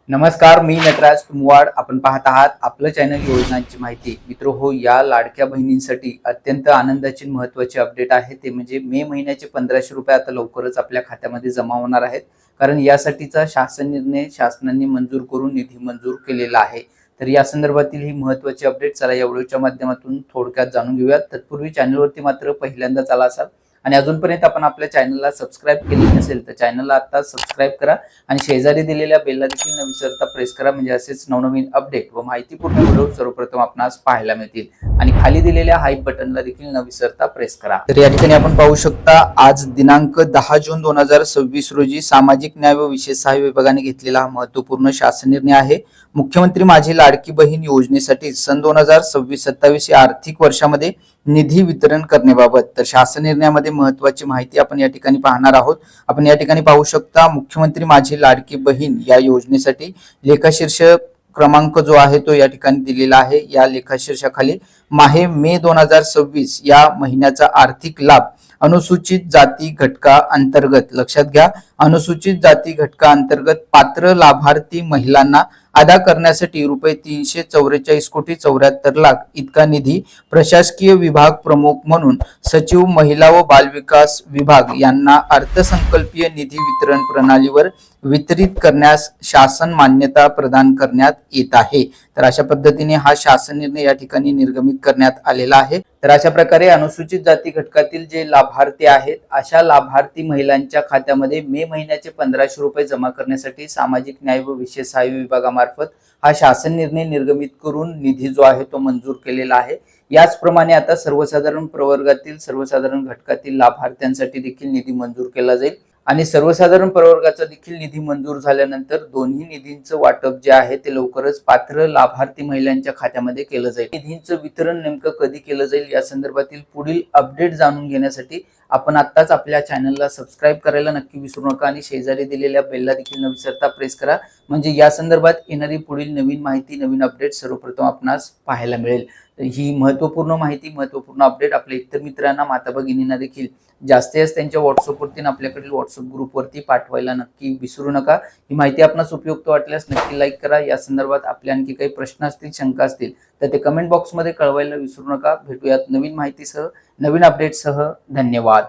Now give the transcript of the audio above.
नमस्कार, मी नटराज तुमवाड. आपण पाहत आहात आपलं चॅनल योजनांची माहिती. मित्र हो, या लाडक्या बहिणींसाठी अत्यंत आनंदाची महत्त्वाची अपडेट आहे. ते म्हणजे मे महिन्याचे 1500 रुपये आता लवकरच आपल्या खात्यामध्ये जमा होणार आहेत. कारण यासाठीचा शासन निर्णय शासनाने मंजूर करून निधी मंजूर केलेला आहे. तर या संदर्भातील ही महत्त्वाची अपडेट चला या व्हिडिओच्या माध्यमातून थोडक्यात जाणून घेऊयात. तत्पूर्वी चॅनलवरती मात्र पहिल्यांदाच आला असाल आणि अजूनपर्यंत आपण आपल्या चॅनलला सबस्क्राईब केले नसेल तर चॅनलला आता सबस्क्राईब करा आणि शेजारी दिलेल्या बेलला देखील न विसरता प्रेस करा. म्हणजे असेच नवनवीन अपडेट व माहितीपूर्ण व्हिडिओ सर्वप्रथम आपणास पाहायला मिळतील. आणि खाली दिलेल्या हाईप बटनला देखील न विसरता प्रेस करा. तर या ठिकाणी आपण पाहू शकता आज दिनांक 10 जून 2026 रोजी सामाजिक न्याय व विशेष सहाय्य विभागाने घेतलेला हा महत्त्वपूर्ण शासन निर्णय आहे. मुख्यमंत्री माझी लाडकी बहीण योजनेसाठी सन 2026-27 या आर्थिक वर्षामध्ये निधी वितरण करण्याबाबत तर शासन निर्णयामध्ये महत्त्वाची माहिती आपण या ठिकाणी पाहणार आहोत. आपण या ठिकाणी पाहू शकता मुख्यमंत्री माझी लाडकी बहीण या योजनेसाठी लेखाशीर्ष क्रमांक जो आहे तो या ठिकाणी दिलेला आहे. या लेखाशीर्षाखाली माहे मे 2026 या महिन्याचा आर्थिक लाभ अनुसूचित जाती घटका अंतर्गत, लक्षात घ्या, अनुसूचित जाती घटका अंतर्गत पात्र लाभार्थी महिलांना अदा करण्यासाठी रुपये 344 कोटी 74 लाख इतका निधी प्रशासकीय विभाग प्रमुख म्हणून सचिव महिला व बालविकास विभाग यांना अर्थसंकल्पीय निधी वितरण प्रणालीवर वितरित करण्यास शासन मान्यता प्रदान करण्यात येत आहे. तर अशा पद्धतीने हा शासन निर्णय या ठिकाणी निर्गमित करण्यात आलेला आहे. तर अशा प्रकारे अनुसूचित जाती घटकातील जे लाभार्थी आहेत अशा लाभार्थी महिलांच्या खात्यामध्ये मे महिन्याचे 1500 रुपये जमा करण्यासाठी सामाजिक न्याय व विशेष सहाय्य विभागामार्फत हा शासन निर्णय निर्गमित करून निधी जो आहे तो मंजूर केलेला आहे. याचप्रमाणे आता सर्वसाधारण प्रवर्गातील सर्वसाधारण घटकातील लाभार्थ्यांसाठी देखील निधी मंजूर केला जाईल आणि सर्वसाधारण प्रवर्गाचा देखील निधी मंजूर झाल्यानंतर दोन्ही निधींचं वाटप जे आहे ते लवकरच पात्र लाभार्थी महिलांच्या खात्यामध्ये केलं जाईल. निधींचं वितरण नेमकं कधी केलं जाईल या संदर्भातील पुढील अपडेट जाणून घेण्यासाठी आपण आत्ताच आपल्या चॅनलला सबस्क्राईब करायला नक्की विसरू नका आणि शेजारी दिलेल्या बेलला देखील न विसरता प्रेस करा. म्हणजे या संदर्भात येणारी पुढील नवीन माहिती नवीन अपडेट सर्वप्रथम आपणास पाहायला मिळेल. ही महत्त्वपूर्ण माहिती महत्त्वपूर्ण अपडेट आपल्या इतर मित्रांना माता भगिनींना देखील जास्तीत त्यांच्या व्हॉट्सअपवरती आपल्याकडील व्हॉट्सअप ग्रुपवरती पाठवायला नक्की विसरू नका. ही माहिती आपणास उपयुक्त वाटल्यास नक्की लाईक करा. या संदर्भात आपले आणखी काही प्रश्न असतील शंका असतील तर ते कमेंट बॉक्समध्ये कळवायला विसरू नका. भेटूयात नवीन माहितीसह नवीन अपडेटसह. धन्यवाद.